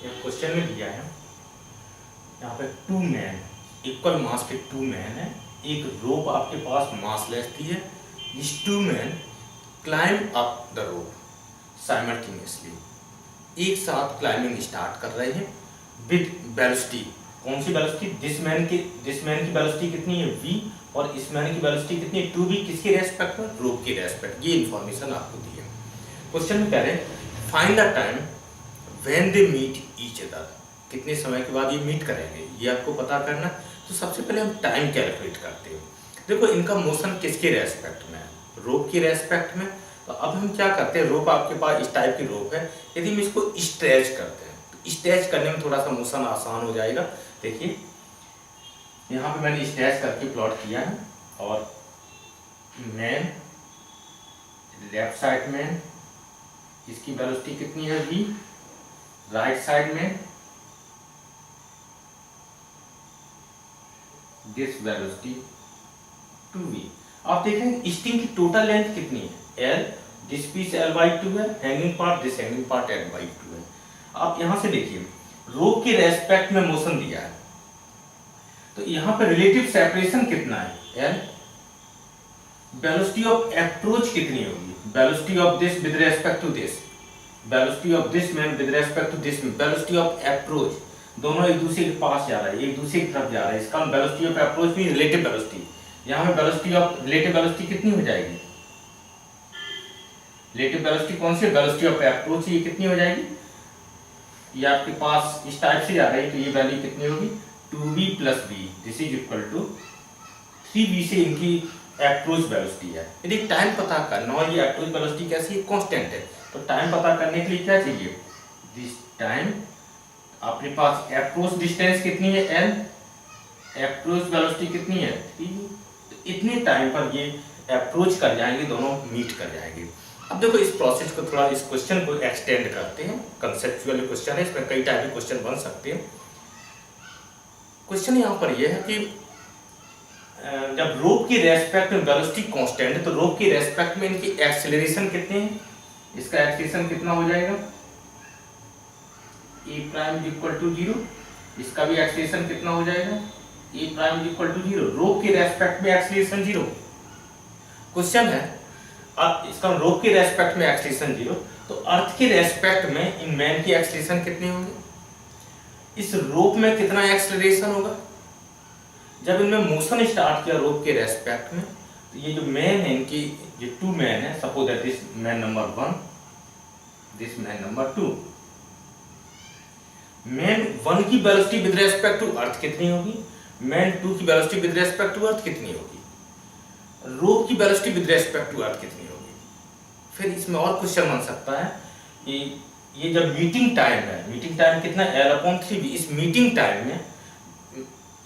एक क्वेश्चन में दिया है, यहाँ पे टू मैन, इक्वल मास के टू मैन है, एक रोप आपके पास मास लेस दी है। This two man climb up the rope simultaneously, एक साथ क्लाइंबिंग स्टार्ट कर रहे हैं विद वेलोसिटी। कौन सी वेलोसिटी? दिस मैन की वेलोसिटी कितनी है v, और इस मैन की वेलोसिटी कितनी है 2v, किसके रेस्पेक्ट में? रोप के रेस्पेक्ट। ये इंफॉर्मेशन आपको दी है। क्वेश्चन में कह रहे हैं find the time when they meet each other, कितने समय के बाद ये मीट करेंगे, ये आपको पता करना। तो सबसे पहले हम टाइम कैलकुलेट करते हैं। देखो इनका मोशन किसके रेस्पेक्ट में है? रोप के रेस्पेक्ट में। तो अब हम क्या करते हैं, रोप आपके पास इस टाइप की रोप है, यदि हम इसको स्ट्रेच करते हैं तो स्ट्रेच करने में थोड़ा सा मोशन आसान हो जाएगा। देखिए यहाँ पे मैंने स्ट्रेच करके प्लॉट किया है, और मैन लेफ्ट साइड में इसकी वेलोसिटी कितनी है v, राइट साइड में दिस वेलोसिटी 2v। आप देख रहे हैं स्ट्रिंग की टोटल लेंथ कितनी है l, दिस पीस l/2 है, hanging part this hanging part l/2 है। आप यहां से देखिए रोप के रेस्पेक्ट में मोशन दिया है, तो यहां पे रिलेटिव सेपरेशन कितना है l, वेलोसिटी ऑफ अप्रोच कितनी होगी, velocity of this with respect to this, velocity of this man with respect to this man, velocity of approach, दोनों एक दूसरे के पास जा रहा है, एक दूसरे की तरफ जा रहा है, इसका वेलोसिटी ऑफ अप्रोच भी रिलेटिव वेलोसिटी। यहां पे वेलोसिटी ऑफ रिलेटिव वेलोसिटी कितनी हो जाएगी, रिलेटिव वेलोसिटी कौन सी? वेलोसिटी ऑफ अप्रोच, ये कितनी हो जाएगी, ये आपके पास इस टाइप से जा रही है, तो ये वैल्यू कितनी होगी 2v + v, this is equal to 3v से इनकी अप्रोच वेलोसिटी है। यदि टाइम पता करना और ये अप्रोच वेलोसिटी कैसी है, कांस्टेंट है, तो टाइम पता करने के लिए क्या चाहिए, दिस टाइम, अपने पास अप्रोच डिस्टेंस कितनी है l, अप्रोच वेलोसिटी कितनी है 3, तो इतने टाइम पर ये अप्रोच कर जाएंगे, दोनों मीट कर जाएंगे। अब देखो इस प्रोसेस को थोड़ा, इस क्वेश्चन को एक्सटेंड करते हैं, कंसेप्चुअल क्वेश्चन है, इसमें कई टाइप के क्वेश्चन बन सकते हैं। क्वेश्चन यहाँ पर यह है कि जब रोप की रेस्पेक्ट में वेलोसिटी कांस्टेंट है, तो रोप की रेस्पेक्ट में इनकी एक्सेलरेशन कितनी है, इसका एक्सेलरेशन कितना हो जाएगा a' 0, इसका भी एक्सेलरेशन कितना हो जाएगा a' 0, रोप की रेस्पेक्ट में एक्सेलरेशन 0। क्वेश्चन है अब इसका रोप के रेस्पेक्ट में एक्सेलरेशन 0, तो अर्थ के रेस्पेक्ट में इन मैन की एक्सेलरेशन कितनी होगी, इस रोप में कितना एक्सेलरेशन होगा। जब इनमें मोशन स्टार्ट किया रोप के रेस्पेक्ट में, तो ये जो मैन है, इनकी ये टू मैन है, suppose that this man number 1, this man number 2, man 1 की velocity with respect to earth कितनी होगी, मैन 2 की velocity with respect to earth कितनी होगी, रोप की velocity with respect to earth कितनी होगी। फिर इसमें और क्वेश्चन बन सकता है कि ये जब मीटिंग टाइम है, मीटिंग टाइम कितना l/3v, इस मीटिंग टाइम में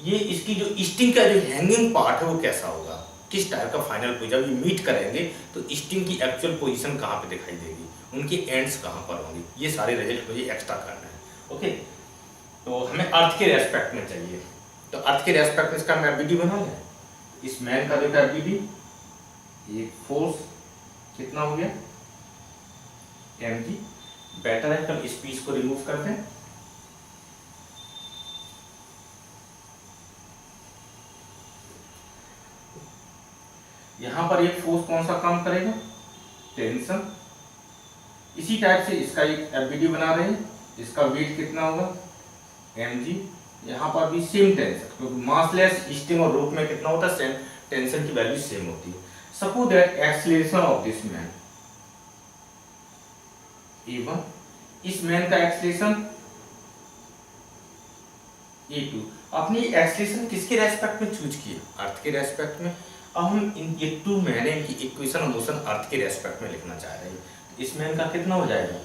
ये इसकी जो स्ट्रिंग का जो हैंगिंग पार्ट है वो कैसा होगा, किस टाइप का फाइनल पोजीशन, जब ये मीट करेंगे तो स्ट्रिंग की एक्चुअल पोजीशन कहाँ पे दिखाई देगी, उनकी एंड्स कहाँ पर होंगी, ये सारे रिजल्ट मुझे एक्स्ट्रा करना है। ओके, तो हमें अर्थ के रेस्पेक्ट में चाहिए, तो अर्थ के रेस्पेक्ट में इसका हम एफबीडी बना लें। इस मैन का देखो एफबीडी, ये फोर्स कितना हो गया mg, बेटर है तो इस पीस को रिमूव करते हैं। यहां पर एक फोर्स कौन सा काम करेगा, टेंशन। इसी टाइप से इसका एक एफबीडी बना रहे हैं, इसका वेट कितना होगा mg, यहां पर भी सेम टेंशन, क्योंकि मासलेस स्ट्रिंग और रोप में कितना होता है सेम, टेंशन की वैल्यू सेम होती है। Suppose that acceleration of this man a1, इस मैन का एक्सेलरेशन a2। अपनी एक्सेलरेशन किसके रेस्पेक्ट में चूज किए, अर्थ के रेस्पेक्ट में। अब हम ये टू मैन है, इनकी इक्वेशन ऑफ मोशन अर्थ के रेस्पेक्ट में लिखना चाह रहे हैं, तो इस मैन का कितना हो जाएगा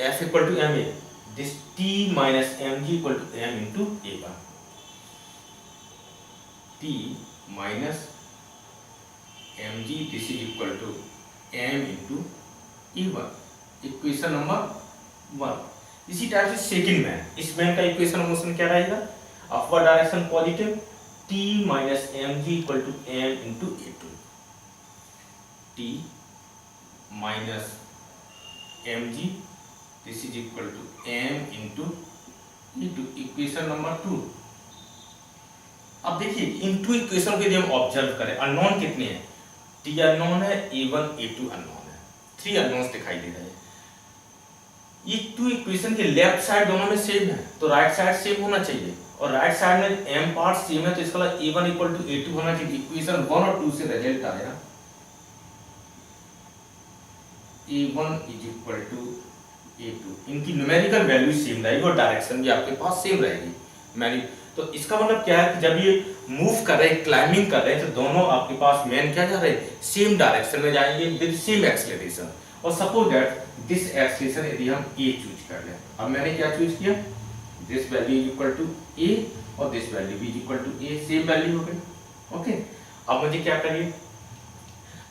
F = ma, this t - mg = m × a1, t - mg this is equal to m × a1, equation number 1। इसी टाइप से सेकंड मैन, इस मैन का इक्वेशन ऑफ मोशन क्या रहेगा, upward direction positive, t - mg = m × a2, t - mg this is equal to m into E2, equation number 2। अब देखिए इन two equation को यदि हम ऑब्जर्व करें, अननोन कितने हैं, T अननोन है, A1 A2 अननोन है, 3 अननोन्स दिखाई दे रहे हैं। ये टू इक्वेशन के लेफ्ट साइड दोनों में सेम है तो राइट साइड सेम होना चाहिए, और राइट साइड में m पार्ट सेम है तो इसका मतलब A1 इक्वल टू A2 होना चाहिए। इक्वेशन 1 और 2 से रिजल्ट आया A1 is equal to A2, इनकी न्यूमेरिकल वैल्यू सेम रहेगी और डायरेक्शन भी आपके पास सेम रहेगी। मैंने तो इसका मतलब क्या है कि जब ये मूव कर रहे हैं, क्लाइंबिंग कर रहे हैं, तो दोनों आपके पास मैन क्या जा रहे हैं, सेम डायरेक्शन में जाएंगे विद सेम एक्सेलरेशन। और सपोज दैट दिस एक्सेलरेशन यदि हम a चूज कर लें, अब मैंने क्या चूज किया, this value is equal to a और दिस वैल्यू भी is equal to a, same value हो गई। ओके, अब मुझे क्या करिए,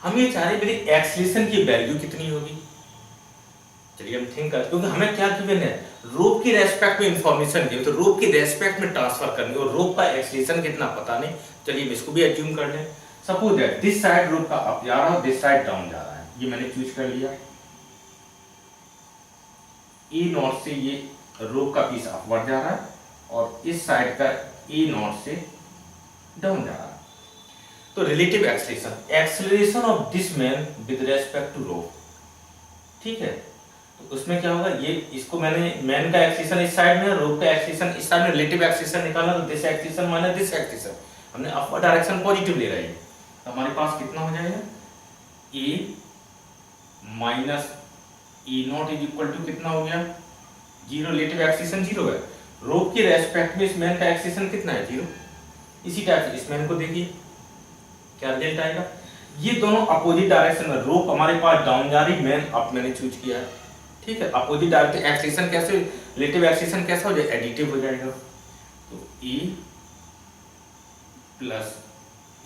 हम ये चाह रहे हैं मेरी एक्सेलरेशन की वैल्यू कितनी होगी। चलिए हम थिंक करते, क्योंकि हमें क्या गिवन है, रोप की रेस्पेक्ट में इंफॉर्मेशन दी, तो रोप की रेस्पेक्ट में ट्रांसफर करनी, और रोप का एक्सेलरेशन कितना पता नहीं। चलिए हम इसको भी एज्यूम कर लें। सपोज दैट दिस साइड रोप का अप जा रहा है और दिस साइड डाउन जा रहा है, ये मैंने चूज कर लिया। ए नॉट से ये रोप का पीस अपवर्ड जा रहा है और इस साइड का ए नॉट से डाउन जा रहा है। तो relative acceleration, acceleration of this man with respect to rope, ठीक है। तो उसमें क्या होगा, ये इसको मैंने मैन का एक्सेलरेशन इस साइड में, रोप का एक्सेलरेशन इस साइड में, रिलेटिव एक्सेलरेशन निकाला तो this acceleration minus this acceleration, हमने अपवर्ड डायरेक्शन पॉजिटिव ले रहे हैं, तो हमारे पास कितना हो जाएगा, a minus a nought is equal to कितना हो गया, 0, रिलेटिव एक्सेलरेशन 0 है। रोप के रेस्पेक्ट में इस मैन का एक्सेलरेशन कितना है, 0। इसी टाइप से इस मैन को देखिए क्या रिजल्ट आएगा, ये दोनों अपोजिट डायरेक्शन में, रोप हमारे पास डाउन जा रही, मैन अप मैंने चूज किया है, ठीक है। अपोजिट डायरेक्शन एक्सेलरेशन कैसे, रिलेटिव एक्सेलरेशन कैसा हो जाएगा, एडिटिव हो जाएगा। तो e प्लस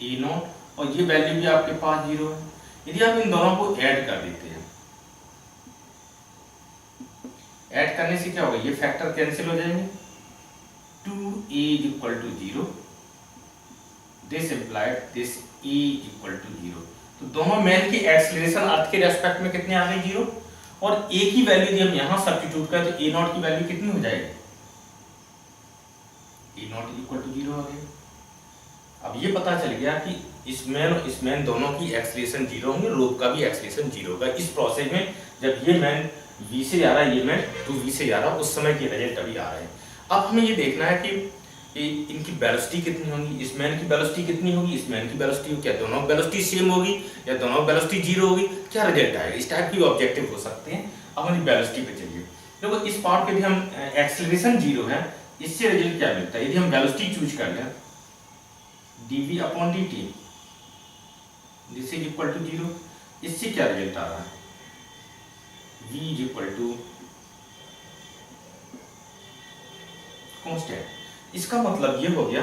ए नॉट और ये वैल्यू भी आपके पास 0 है। यदि आप इन दोनों को ऐड कर देते हैं, ऐड करने से क्या होगा, ये फैक्टर कैंसिल हो जाएंगे, 2a is equal to 0, this implied this e equal to 0। तो दोनों मैन की एक्सेलरेशन अर्थ के रेस्पेक्ट में कितने आ गए, 0, और a की वैल्यू यदि हम यहां सब्स्टिट्यूट करें तो a नॉट की वैल्यू कितनी हो जाएगी, a नॉट इक्वल टू 0 आ गई। अब ये पता चल गया कि इस मैन दोनों की एक्सेलरेशन 0 होंगे, रोप का भी एक्सेलरेशन 0 होगा। इस प्रोसेस में जब ये मैन v से जा रहा है, ये मैन 2v से जा रहा है, उस समय के रिजल्ट अभी आ रहे हैं। अब हमें ये देखना है कि इनकी वेलोसिटी कितनी होगी, इस मैन की वेलोसिटी कितनी होगी, इस मैन की वेलोसिटी होगी, क्या दोनों वेलोसिटी सेम होगी या दोनों वेलोसिटी 0 होगी, क्या रिजल्ट आएगा, इस टाइप के ऑब्जेक्टिव हो सकते हैं। अब हमारी वेलोसिटी पे चलिए, देखो इस पार्ट पे भी हम एक्सेलरेशन 0 है, इससे रिजल्ट क्या मिलता है, यदि हम वेलोसिटी चूज कर लें dv upon dt, this is equal to 0, इससे क्या रिजल्ट आ रहा है, v is equal to constant. इसका मतलब ये हो गया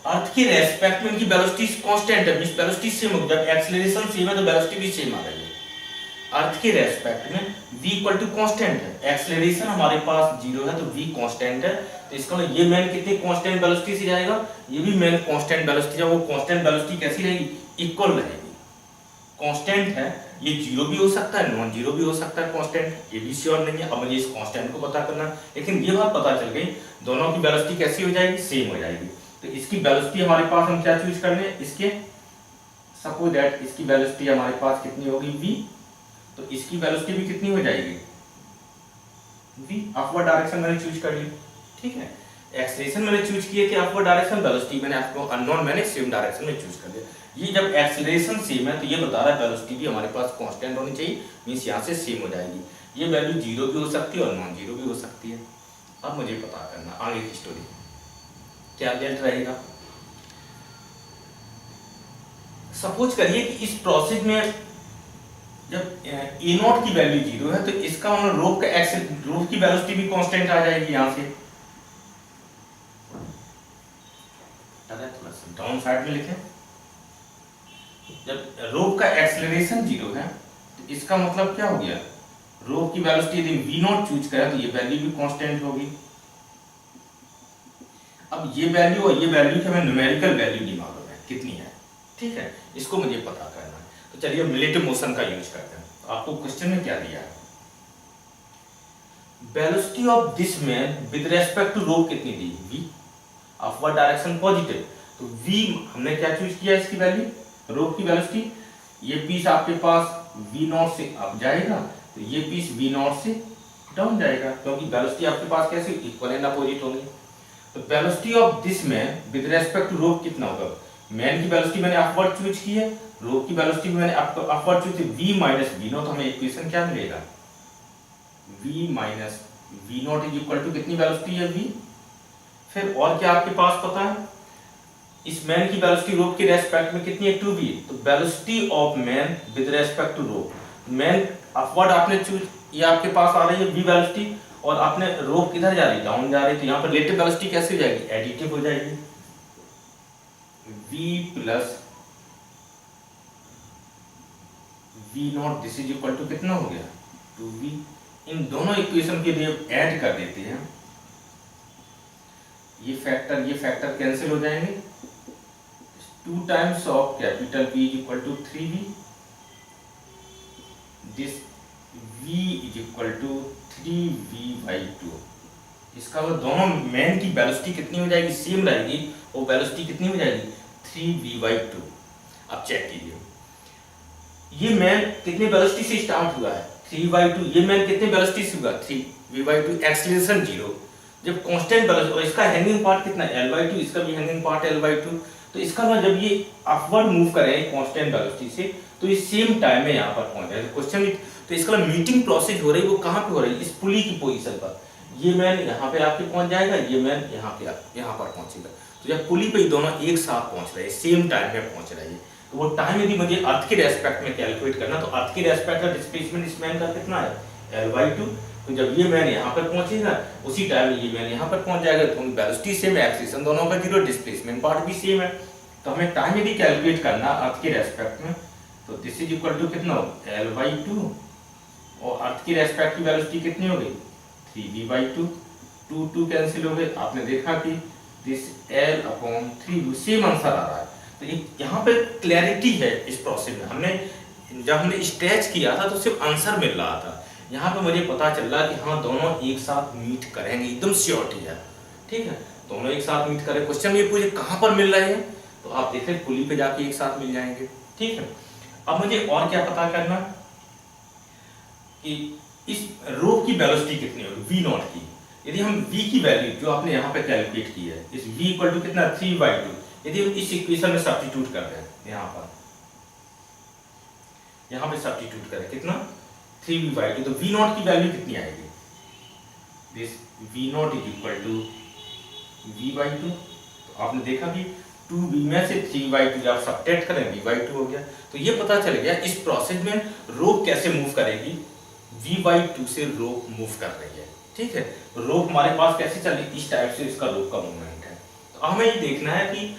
अर्थ के रेस्पेक्ट में इनकी वेलोसिटी कांस्टेंट है, मींस वेलोसिटी सेम हो गया, एक्सेलरेशन सेम है तो वेलोसिटी भी सेम आ रही है। अर्थ के रेस्पेक्ट में v इक्वल टू कांस्टेंट है, एक्सेलरेशन हमारे पास 0 है तो v कांस्टेंट है, तो इसका मतलब ये मैन कितनी कांस्टेंट वेलोसिटी से जाएगा, ये भी मैन कांस्टेंट वेलोसिटी, जब वो कांस्टेंट वेलोसिटी कैसी रहेगी, इक्वल रहेगी। कांस्टेंट है, ये 0 भी हो सकता है, नॉन 0 भी हो सकता है, कांस्टेंट ये भी श्योर नहीं है। अब मुझे इस कांस्टेंट को पता करना, लेकिन ये बात पता चल गई दोनों की वेलोसिटी कैसी हो जाएगी, सेम हो जाएगी। तो इसकी वेलोसिटी हमारे पास हम क्या चूज कर लें, इसके सपोज दैट इसकी वेलोसिटी हमारे पास कितनी होगी, v, तो इसकी वेलोसिटी भी कितनी हो जाएगी, v, अपवर्ड डायरेक्शन मैंने चूज कर ली, ठीक है। एक्सेलरेशन मैंने चूज किया कि अपवर्ड डायरेक्शन, वेलोसिटी मैंने आपको अननोन मैंने सेम डायरेक्शन में चूज कर लिया। ये जब एक्सेलरेशन सेम है तो ये बता रहा है वेलोसिटी भी हमारे पास कांस्टेंट होनी चाहिए, मींस यहां से सेम हो जाएगी। ये वैल्यू 0 भी हो सकती है और नॉन 0 भी हो सकती है। अब मुझे पता करना आगे की स्टोरी क्या रिजल्ट रहेगा। सपोज करिए कि इस प्रोसेस में जब ए नॉट की वैल्यू 0 है तो इसका मतलब रोप की वेलोसिटी भी कांस्टेंट आ जाएगी यहां से, डाउन साइड में लिखें, जब रोप का एक्सेलरेशन 0 है तो इसका मतलब क्या हो गया, रोप की वेलोसिटी यदि v नॉट चूज करें तो ये वैल्यू भी कांस्टेंट होगी। अब ये वैल्यू और ये वैल्यू की हमें न्यूमेरिकल वैल्यू नहीं मालूम है कितनी है, ठीक है, इसको मुझे पता करना है। तो चलिए हम रिलेटिव मोशन का यूज करते हैं। आपको क्वेश्चन में क्या दिया है, velocity of this man with respect to rope कितनी दी, v, अपवर्ड डायरेक्शन पॉजिटिव, तो v हमने क्या चूज किया इसकी वैल्यू, रोप की वेलोसिटी, ये पीस आपके पास v नॉट से अप जाएगा, तो ये पीस v नॉट से डाउन जाएगा, क्योंकि वेलोसिटी आपके पास कैसे इक्वल एंड अपोजिट होंगी। तो velocity of this man with respect to rope कितना होगा, मैन की वेलोसिटी मैंने अपवर्ड चूज की है, रोप की वेलोसिटी मैंने अपवर्ड चूज की, v माइनस v नॉट, हमें इक्वेशन क्या मिलेगा, v minus v not is equal to कितनी वेलोसिटी है v। फिर और क्या आपके पास पता है, इस मैन की वेलोसिटी रोप के रेस्पेक्ट में कितनी है, 2v, तो velocity of man with respect to rope, man upward आपने चूज, ये आपके पास आ रही है v वेलोसिटी, और आपने रोप किधर जा रही है, डाउन जा रही है, तो यहाँ पर रिलेटिव वेलोसिटी कैसे हो जाएगी, एडिटिव हो जाएगी, v plus v not this is equal to कितना हो गया, 2v। इन दोनों इक्वेशन के लिए ऐड कर देते हैं, ये फैक्टर कैंसिल हो जाएंगे, 2 times of capital V is equal to 3v, this v is equal to 3v/2। इसका मतलब दोनों मैन की वेलोसिटी कितनी हो जाएगी, सेम रहेगी, और वेलोसिटी कितनी हो जाएगी 3v/2। अब चेक कीजिए, ये मैन कितने वेलोसिटी से स्टार्ट हुआ है, 3/2, ये मैन कितने वेलोसिटी से हुआ, 3v/2, एक्सीलरेशन 0, जब कांस्टेंट वेलोसिटी, और इसका हैंगिंग पार्ट कितना L/2, इसका भी हैंगिंग पार्ट L/2, तो इसका मतलब जब ये अपवर्ड मूव करें कांस्टेंट वेलोसिटी से, तो ये सेम टाइम में यहाँ पर पहुंच जाएगा। क्वेश्चन, तो इसका मतलब मीटिंग प्रोसेस हो रही है, वो कहाँ पे हो रही है, इस पुली की पोजीशन पर, ये मैन यहाँ पे आके पहुंच जाएगा, ये मैन यहाँ पर पहुंचेगा, तो जब पुली पे दोनों एक साथ पहुंच रहे हैं, सेम टाइम में पहुंच रहे हैं, तो वो टाइम यदि मुझे अर्थ के रेस्पेक्ट में कैलकुलेट करना, तो अर्थ के रेस्पेक्ट का डिस्प्लेसमेंट इस मैन का कितना है, L/2, तो जब ये मैन यहाँ पर पहुंचेगा उसी टाइम ये मैन यहाँ पर पहुंच जाएगा, तो वेलोसिटी सेम है, एक्सीलरेशन दोनों का 0, डिस्प्लेसमेंट पार्ट भी सेम है, तो हमें टाइम यदि कैलकुलेट करना अर्थ के रेस्पेक्ट में, तो दिस इज इक्वल टू कितना हो, L/2, और अर्थ की रेस्पेक्ट की वेलोसिटी कितनी हो गई, 3v/2, 2 कैंसिल हो गए, आपने देखा कि दिस L/3 सेम आंसर आ रहा है। तो यहाँ पे क्लैरिटी है इस प्रोसेस में, जब हमने स्ट्रेच किया था तो सिर्फ आंसर मिल रहा था, यहाँ पे मुझे पता चल रहा है कि हाँ दोनों एक साथ मीट करेंगे, एकदम श्योरिटी है, ठीक है, दोनों एक साथ मीट करें। क्वेश्चन ये पूछे कहाँ पर मिल रहे हैं, तो आप देख रहे पुली पे जाके एक साथ मिल जाएंगे, ठीक है। अब मुझे और क्या पता करना कि इस रोप की वेलोसिटी कितनी होगी, v नॉट की, यदि हम v की वैल्यू जो आपने यहाँ पे कैलकुलेट की है, इस v इक्वल टू कितना 3/2, यदि हम इस इक्वेशन में सब्स्टिट्यूट कर रहे हैं, यहाँ पे सब्स्टिट्यूट करें कितना 3v/2, तो v नॉट की वैल्यू कितनी आएगी, this v not is equal to v/2, तो आपने देखा कि 2v में से 3/2 जब सब्ट्रैक्ट करें v/2 हो गया, तो ये पता चल गया इस प्रोसेस में रोप कैसे मूव करेगी, v/2 से रोप मूव कर रही है, ठीक है, रोप हमारे पास कैसे चल रही, इस टाइप से इसका रोप का मूवमेंट है। तो हमें ये देखना है कि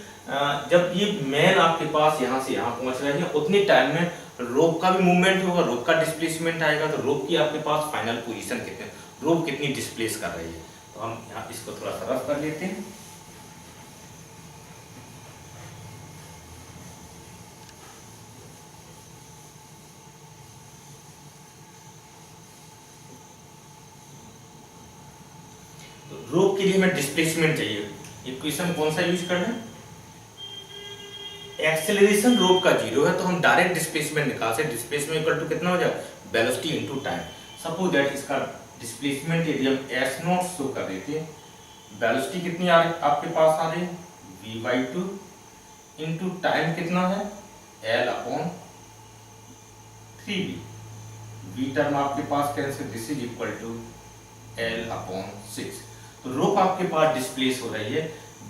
जब ये मैन आपके पास यहाँ से यहाँ पहुंच रहे हैं, उतने टाइम में रोप का भी मूवमेंट होगा, रोप का डिस्प्लेसमेंट आएगा, तो रोप की आपके पास फाइनल पोजीशन कितने, रोप कितनी डिस्प्लेस कर रही है, तो हम यहाँ इसको थोड़ा सा रफ कर लेते हैं। रोप के लिए हमें डिस्प्लेसमेंट चाहिए, इक्वेशन कौन सा यूज करना है, एक्सेलरेशन रोप का 0 है, तो हम डायरेक्ट डिस्प्लेसमेंट निकाल सकते, डिस्प्लेसमेंट इक्वल टू कितना हो जाएगा, velocity into time. Suppose that इसका डिस्प्लेसमेंट यदि हम s0 शो कर देते हैं, वेलोसिटी कितनी आ रही आपके पास आ रही v/2 इनटू टाइम कितना है L/3v, v टर्म आपके पास cancel, this is equal to L/6, तो रोप आपके पास डिस्प्लेस हो रही है,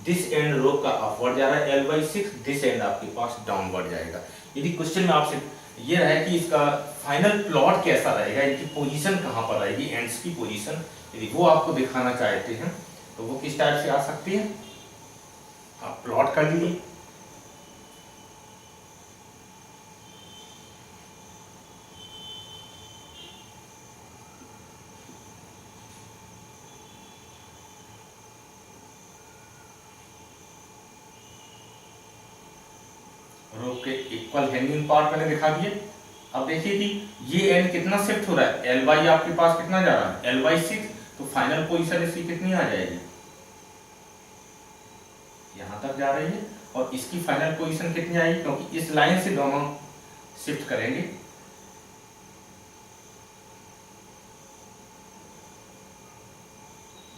दिस एंड रोप का अपवर्ड जा रहा है L/6, दिस एंड आपके पास डाउनवर्ड जाएगा। यदि क्वेश्चन में आपसे ये रहे कि इसका फाइनल प्लॉट कैसा रहेगा, इनकी पोजीशन कहाँ पर रहेगी, एंड्स की पोजीशन, यदि वो आपको दिखाना चाहते हैं तो वो किस टाइप से आ सकती है, आप प्लॉट कर लीजिए। रोप के इक्वल हैंगिंग पार्ट मैंने दिखा दिए। अब देखिए कि ये एंड कितना शिफ्ट हो रहा है, L/, आपके पास कितना जा रहा है L/6, तो फाइनल पोजीशन इसकी कितनी आ जाएगी, यहां तक जा रही है, और इसकी फाइनल पोजीशन कितनी आएगी, क्योंकि इस लाइन से दोनों शिफ्ट करेंगे,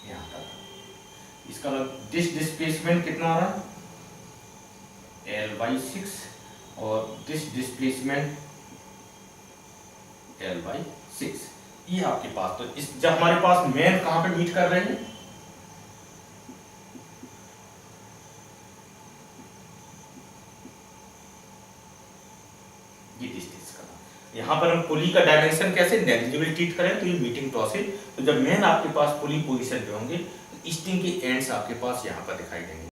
यहां तक। इसका मतलब दिस डिस्प्लेसमेंट कितना आ रहा है, L/6, और दिस डिस्प्लेसमेंट L/6। ये आपके पास, तो इस जब हमारे पास मेन कहां पे मीट कर रहे हैं, ये डिस्टेंस का। यहाँ पर हम पुली का डायमेंशन कैसे नेग्लिजिबल ट्रीट करें, तो ये मीटिंग टॉसिल। तो जब मेन आपके पास पुली पोजीशन पे होंगे, तो स्टिंग के एंड्स आपके पास यहाँ पर दिखाई देंगे।